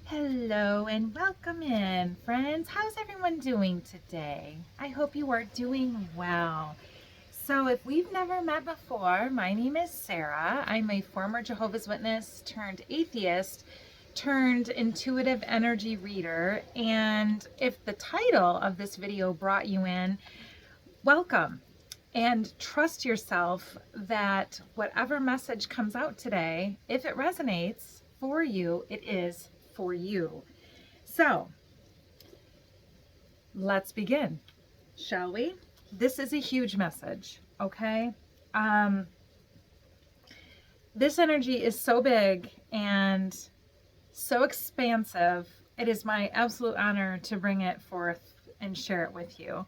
Hello and welcome in, friends. How's everyone doing today? I hope you are doing well. So, if we've never met before, my name is Sarah. I'm a former Jehovah's Witness turned atheist turned intuitive energy reader. And if the title of this video brought you in, welcome. And trust yourself that whatever message comes out today, if it resonates for you, it is for you. So let's begin, shall we? This is a huge message, okay? This energy is so big and so expansive. It is my absolute honor to bring it forth and share it with you.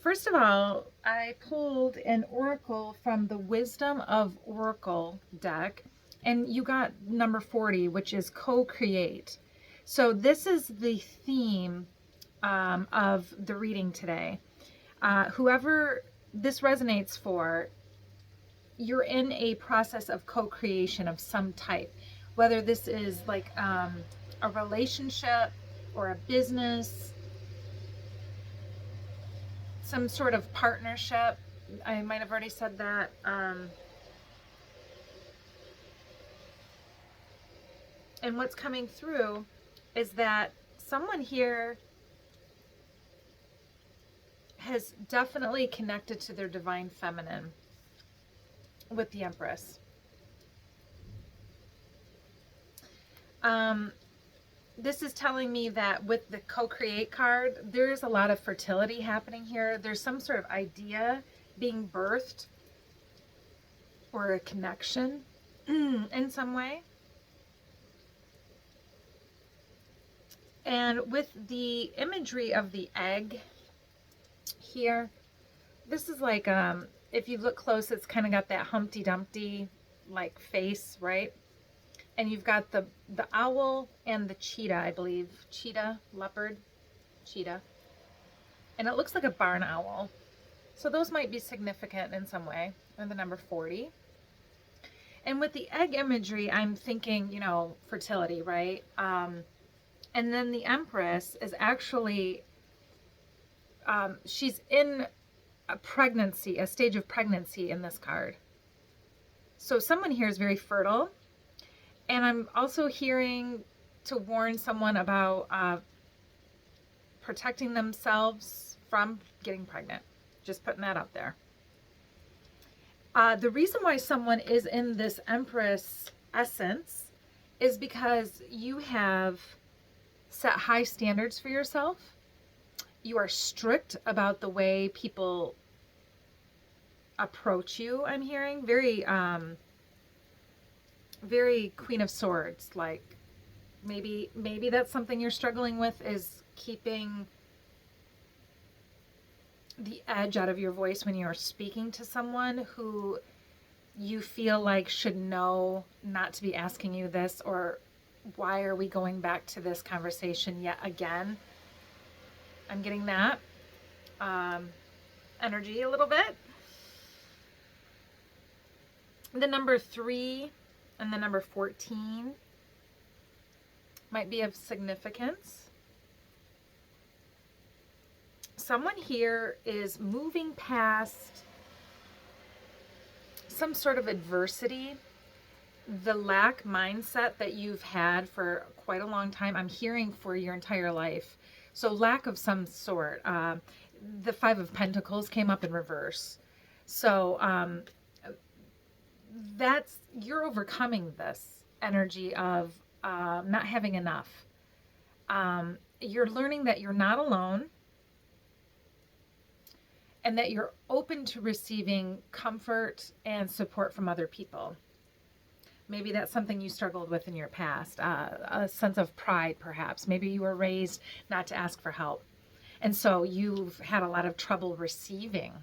First of all, I pulled an oracle from the Wisdom of Oracle deck, and you got number 40, which is co-create. So this is the theme of the reading today. Whoever this resonates for, you're in a process of co-creation of some type, whether this is like a relationship or a business, some sort of partnership. I might have already said that. And what's coming through is that someone here has definitely connected to their divine feminine with the Empress. This is telling me that with the co-create card, there's a lot of fertility happening here. There's some sort of idea being birthed or a connection in some way. And with the imagery of the egg here, this is like, if you look close, it's kind of got that Humpty Dumpty like face, right? And you've got the owl and the cheetah, I believe. Cheetah, leopard, cheetah. And it looks like a barn owl. So those might be significant in some way. And the number 40. And with the egg imagery, I'm thinking, fertility, right? And then the Empress is actually, she's in a pregnancy, a stage of pregnancy in this card. So someone here is very fertile. And I'm also hearing to warn someone about protecting themselves from getting pregnant. Just putting that out there. The reason why someone is in this Empress essence is because you have set high standards for yourself. You are strict about the way people approach you, I'm hearing. Very Queen of Swords, like maybe that's something you're struggling with, is keeping the edge out of your voice when you're speaking to someone who you feel like should know not to be asking you this, or why are we going back to this conversation yet again? I'm getting that energy a little bit. The number 3 and the number 14 might be of significance. Someone here is moving past some sort of adversity, the lack mindset that you've had for quite a long time. I'm hearing for your entire life. So lack of some sort. The 5 of Pentacles came up in reverse. So you're overcoming this energy of not having enough. You're learning that you're not alone, and that you're open to receiving comfort and support from other people. Maybe that's something you struggled with in your past, a sense of pride perhaps. Maybe you were raised not to ask for help, and so you've had a lot of trouble receiving.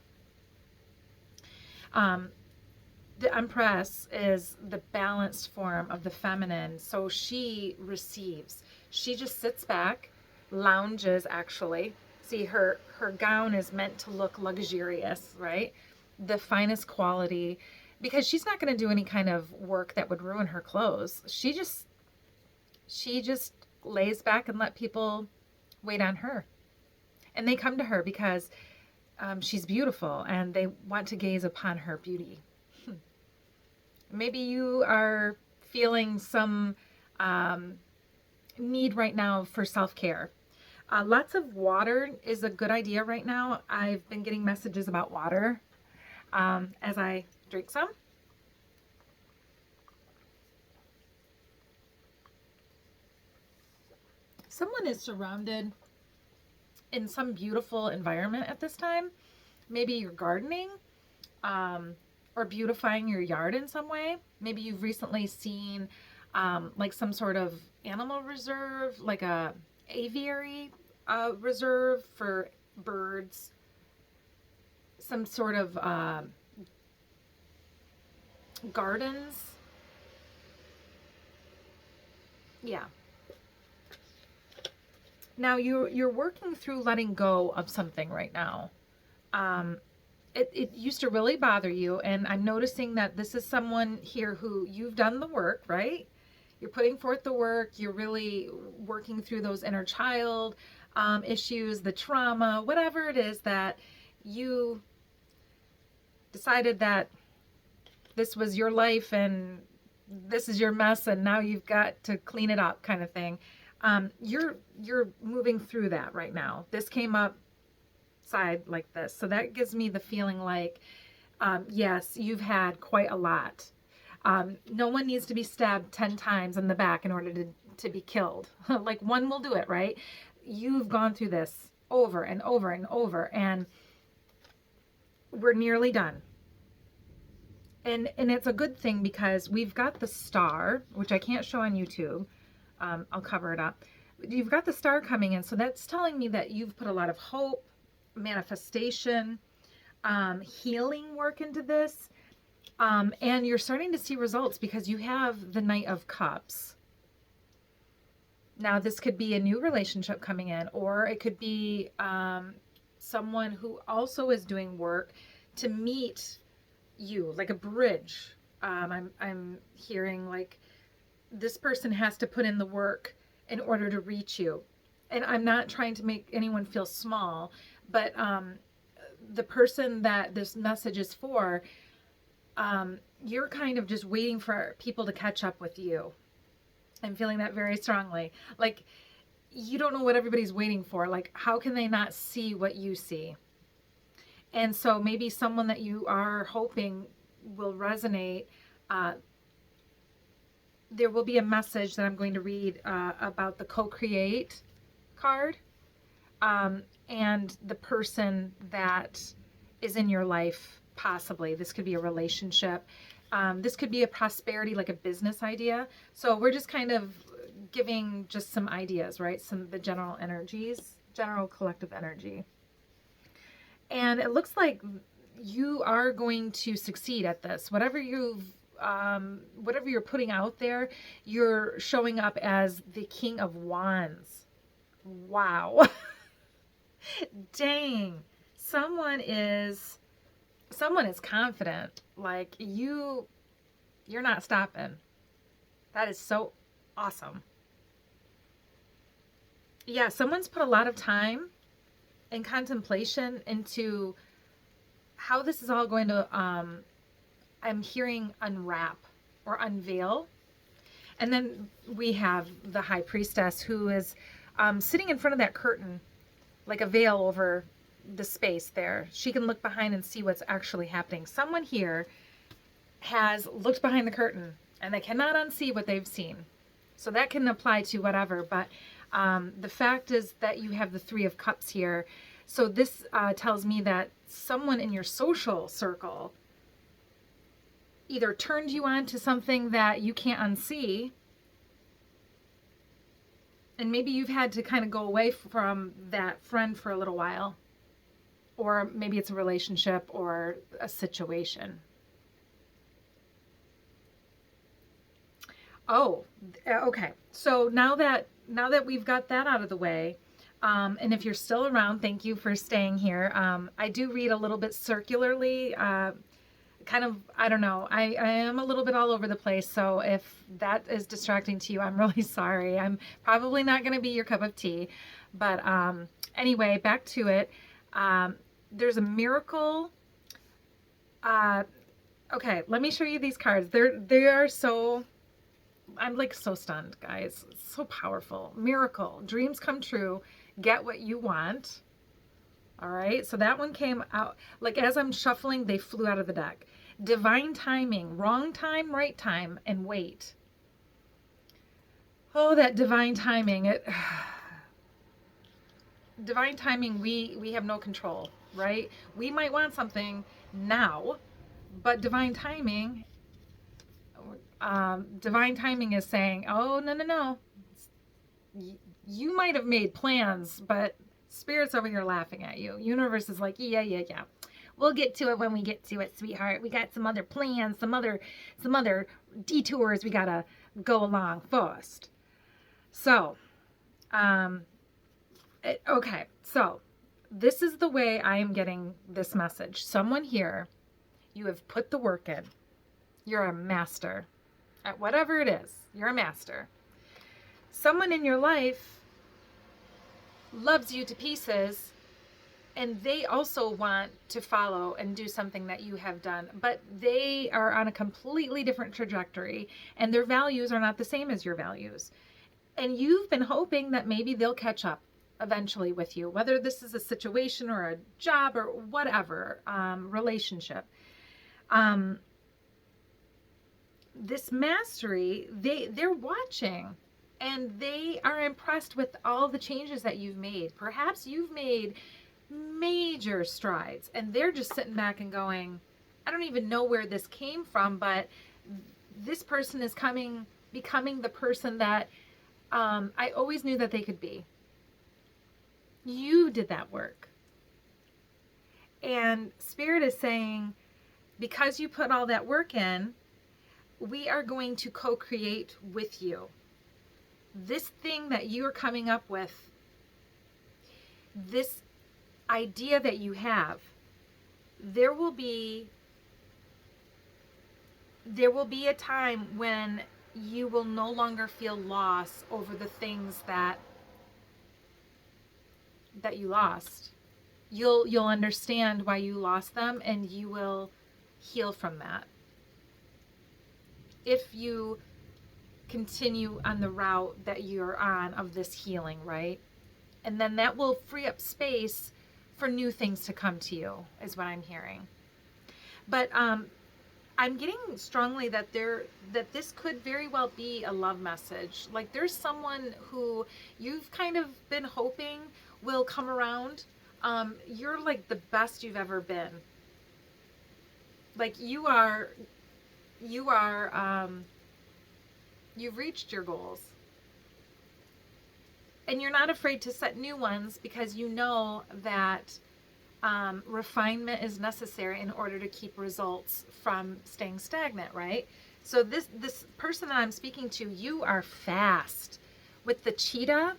The Empress is the balanced form of the feminine, so she receives. She just sits back, lounges actually. See, her gown is meant to look luxurious, right? The finest quality, because she's not going to do any kind of work that would ruin her clothes. She just she just lays back and let people wait on her. And they come to her because she's beautiful and they want to gaze upon her beauty. Maybe you are feeling some need right now for self-care. Lots of water is a good idea right now. I've been getting messages about water as I drink some. Someone is surrounded in some beautiful environment at this time. Maybe you're gardening or beautifying your yard in some way. Maybe you've recently seen like some sort of animal reserve, like a aviary reserve for birds, some sort of gardens. Yeah. Now you're working through letting go of something right now. It used to really bother you, and I'm noticing that this is someone here who you've done the work, right? You're putting forth the work. You're really working through those inner child issues, the trauma, whatever it is that you decided that this was your life and this is your mess and now you've got to clean it up, kind of thing. You're moving through that right now. This came up side like this. So that gives me the feeling like, yes, you've had quite a lot. No one needs to be stabbed 10 times in the back in order to be killed. Like one will do it, right? You've gone through this over and over and over, and we're nearly done. And it's a good thing because we've got the star, which I can't show on YouTube. I'll cover it up. You've got the star coming in, so that's telling me that you've put a lot of hope, manifestation, healing work into this, and you're starting to see results because you have the Knight of Cups. Now, this could be a new relationship coming in, or it could be someone who also is doing work to meet you, like a bridge. I'm hearing like this person has to put in the work in order to reach you. And I'm not trying to make anyone feel small, but the person that this message is for, you're kind of just waiting for people to catch up with you. I'm feeling that very strongly. Like, you don't know what everybody's waiting for. Like, how can they not see what you see? And so maybe someone that you are hoping will resonate. There will be a message that I'm going to read about the co-create card and the person that is in your life, possibly. This could be a relationship. This could be a prosperity, like a business idea. So we're just kind of giving just some ideas, right? The general energies, general collective energy. And it looks like you are going to succeed at this. Whatever you're putting out there, you're showing up as the King of Wands. Wow. Dang. Someone is confident. Like you're not stopping. That is so awesome. Yeah, someone's put a lot of time and contemplation into how this is all going to, I'm hearing unwrap or unveil. And then we have the High Priestess who is sitting in front of that curtain, like a veil over the space there. She can look behind and see what's actually happening. Someone here has looked behind the curtain and they cannot unsee what they've seen. So that can apply to whatever, but the fact is that you have the Three of Cups here. So this tells me that someone in your social circle either turned you on to something that you can't unsee, and maybe you've had to kind of go away from that friend for a little while, or maybe it's a relationship or a situation. Oh, okay. So now that we've got that out of the way, and if you're still around, thank you for staying here. I do read a little bit circularly, kind of, I don't know. I am a little bit all over the place. So if that is distracting to you, I'm really sorry. I'm probably not going to be your cup of tea. But anyway, back to it. There's a miracle. Okay, let me show you these cards. They are so, I'm like so stunned, guys. It's so powerful. Miracle. Dreams come true. Get what you want. All right, so that one came out, like as I'm shuffling, they flew out of the deck. Divine timing, wrong time, right time, and wait. Oh, that divine timing. Divine timing, we have no control, right? We might want something now, but divine timing is saying, oh, no, no, no. You might have made plans, but Spirit's over here laughing at you. Universe is like, yeah. We'll get to it when we get to it, sweetheart. We got some other plans, some other detours we gotta go along first. So, okay. So, this is the way I am getting this message. Someone here, you have put the work in. You're a master at whatever it is. You're a master. Someone in your life loves you to pieces, and they also want to follow and do something that you have done, but they are on a completely different trajectory, and their values are not the same as your values. And you've been hoping that maybe they'll catch up eventually with you, whether this is a situation or a job or whatever, relationship. This mastery, they're watching. And they are impressed with all the changes that you've made. Perhaps you've made major strides, and they're just sitting back and going, I don't even know where this came from, but this person is becoming the person that I always knew that they could be. You did that work. And Spirit is saying, because you put all that work in, we are going to co-create with you. This thing that you are coming up with, this idea that you have, there will be a time when you will no longer feel loss over the things that you lost. You'll understand why you lost them, and you will heal from that. If you continue on the route that you're on of this healing, right? And then that will free up space for new things to come to you, is what I'm hearing. But I'm getting strongly that this could very well be a love message. Like there's someone who you've kind of been hoping will come around. You're like the best you've ever been. Like you've reached your goals. And you're not afraid to set new ones because you know that refinement is necessary in order to keep results from staying stagnant, right? So this person that I'm speaking to, you are fast. With the cheetah,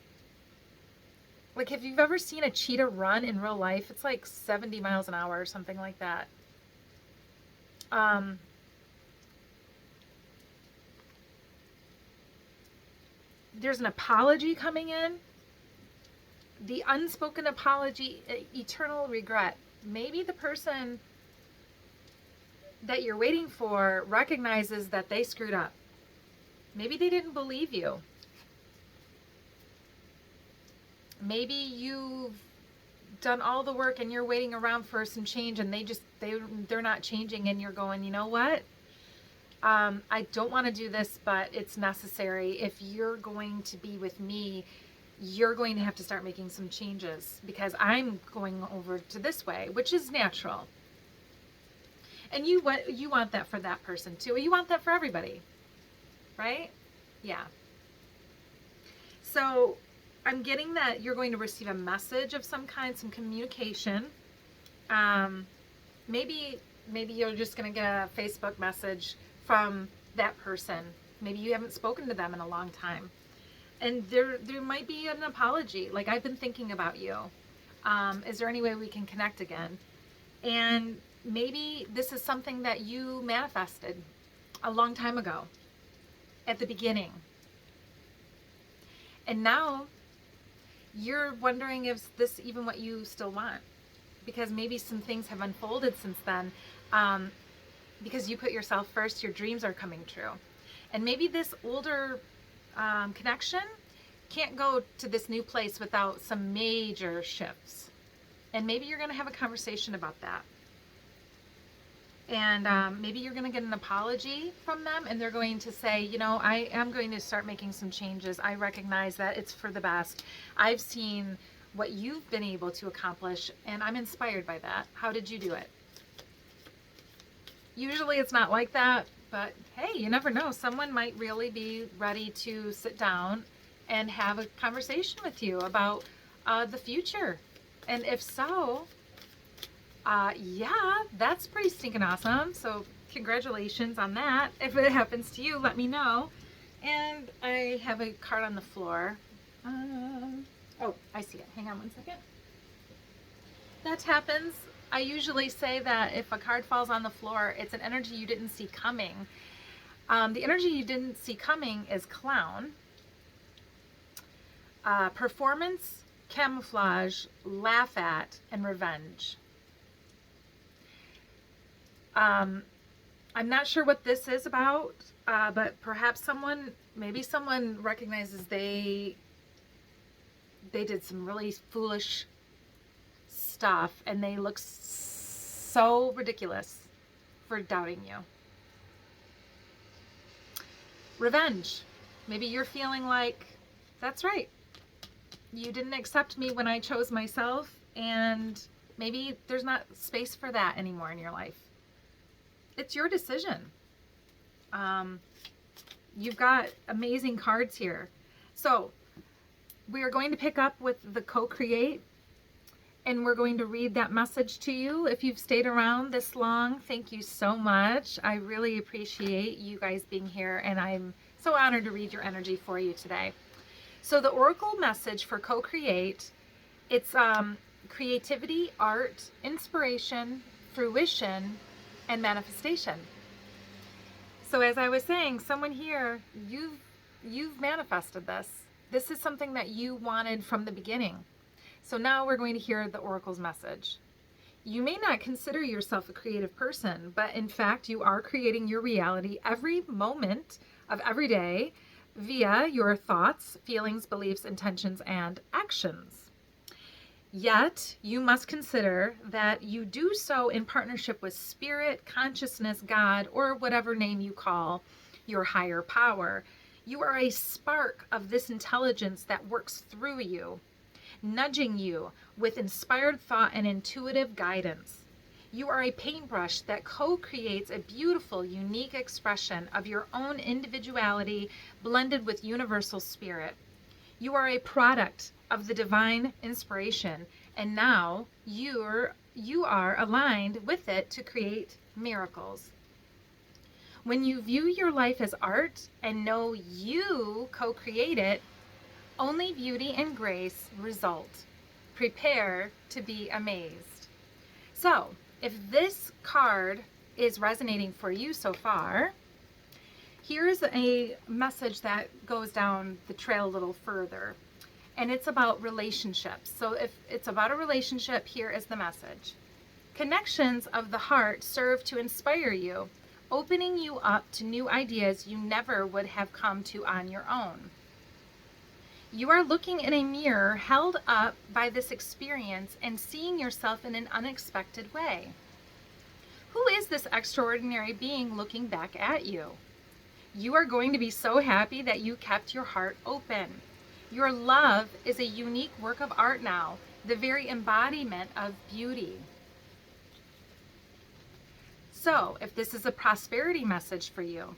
like if you've ever seen a cheetah run in real life, it's like 70 miles an hour or something like that. There's an apology coming in. The unspoken apology, eternal regret. Maybe the person that you're waiting for recognizes that they screwed up. Maybe they didn't believe you. Maybe you've done all the work and you're waiting around for some change, and they're not changing, and you're going, you know what? I don't want to do this, but it's necessary. If you're going to be with me, you're going to have to start making some changes because I'm going over to this way, which is natural. And you want that for that person too. You want that for everybody, right? Yeah. So I'm getting that you're going to receive a message of some kind, some communication. Maybe you're just going to get a Facebook message from that person. Maybe you haven't spoken to them in a long time. And there might be an apology. Like, I've been thinking about you. Is there any way we can connect again? And Maybe this is something that you manifested a long time ago at the beginning. And now you're wondering if this even what you still want, because maybe some things have unfolded since then. Because you put yourself first, your dreams are coming true. And maybe this older connection can't go to this new place without some major shifts. And maybe you're going to have a conversation about that. And maybe you're going to get an apology from them, and they're going to say, you know, I am going to start making some changes. I recognize that it's for the best. I've seen what you've been able to accomplish, and I'm inspired by that. How did you do it? Usually it's not like that, but hey, you never know. Someone might really be ready to sit down and have a conversation with you about the future. And if so, yeah, that's pretty stinking awesome. So congratulations on that. If it happens to you, let me know. And I have a card on the floor. Oh, I see it. Hang on one second. That happens. I usually say that if a card falls on the floor, it's an energy you didn't see coming. The energy you didn't see coming is clown, performance, camouflage, laugh at, and revenge. I'm not sure what this is about, but perhaps maybe someone recognizes they did some really foolish stuff and they look so ridiculous for doubting you. Revenge. Maybe you're feeling like, that's right, you didn't accept me when I chose myself, and maybe there's not space for that anymore in your life. It's your decision. You've got amazing cards here. So we are going to pick up with the co-create, and we're going to read that message to you. If you've stayed around this long, thank you so much. I really appreciate you guys being here, and I'm so honored to read your energy for you today. So the oracle message for co-create, it's creativity, art, inspiration, fruition, and manifestation. So as I was saying, someone here, you've manifested this. This is something that you wanted from the beginning. So now we're going to hear the oracle's message. You may not consider yourself a creative person, but in fact, you are creating your reality every moment of every day via your thoughts, feelings, beliefs, intentions, and actions. Yet, you must consider that you do so in partnership with spirit, consciousness, God, or whatever name you call your higher power. You are a spark of this intelligence that works through you, nudging you with inspired thought and intuitive guidance. You are a paintbrush that co-creates a beautiful, unique expression of your own individuality blended with universal spirit. You are a product of the divine inspiration, and now you are aligned with it to create miracles. When you view your life as art and know you co-create it, only beauty and grace result. Prepare to be amazed. So, if this card is resonating for you so far, here's a message that goes down the trail a little further. And it's about relationships. So if it's about a relationship, here is the message. Connections of the heart serve to inspire you, opening you up to new ideas you never would have come to on your own. You are looking in a mirror held up by this experience and seeing yourself in an unexpected way. Who is this extraordinary being looking back at you? You are going to be so happy that you kept your heart open. Your love is a unique work of art now, the very embodiment of beauty. So, if this is a prosperity message for you,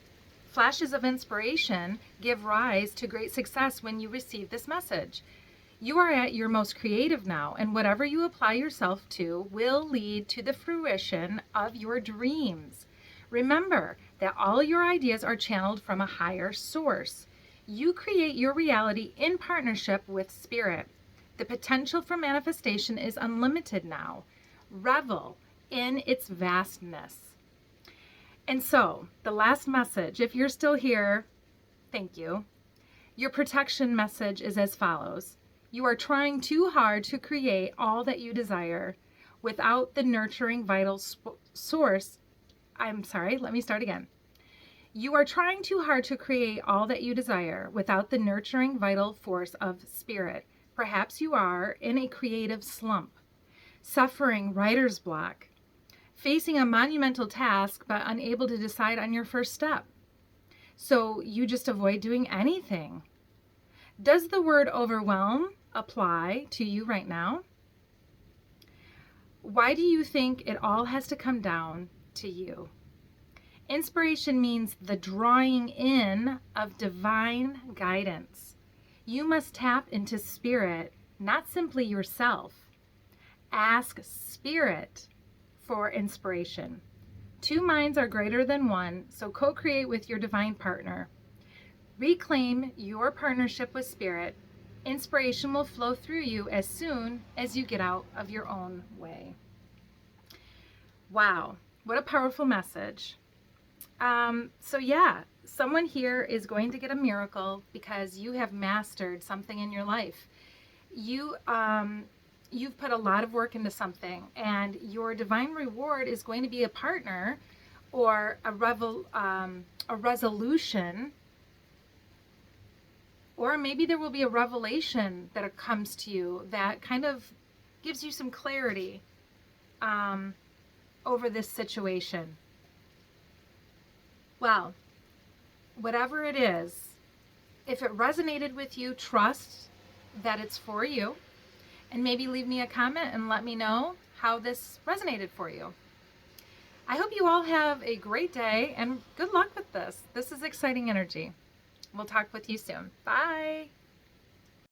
flashes of inspiration give rise to great success when you receive this message. You are at your most creative now, and whatever you apply yourself to will lead to the fruition of your dreams. Remember that all your ideas are channeled from a higher source. You create your reality in partnership with spirit. The potential for manifestation is unlimited now. Revel in its vastness. And so, the last message, if you're still here, thank you. Your protection message is as follows. You are trying too hard to create all that you desire without the nurturing vital source. Let me start again. You are trying too hard to create all that you desire without the nurturing vital force of spirit. Perhaps you are in a creative slump, suffering writer's block, facing a monumental task but unable to decide on your first step. So you just avoid doing anything. Does the word overwhelm apply to you right now? Why do you think it all has to come down to you? Inspiration means the drawing in of divine guidance. You must tap into spirit, not simply yourself. Ask spirit for inspiration. Two minds are greater than one, so co-create with your divine partner. Reclaim your partnership with spirit. Inspiration will flow through you as soon as you get out of your own way. Wow, what a powerful message. Someone here is going to get a miracle because you have mastered something in your life. You've put a lot of work into something, and your divine reward is going to be a partner or a resolution, or maybe there will be a revelation that comes to you that kind of gives you some clarity over this situation. Well, whatever it is, if it resonated with you, trust that it's for you, and maybe leave me a comment and let me know how this resonated for you. I hope you all have a great day and good luck with this. This is exciting energy. We'll talk with you soon. Bye.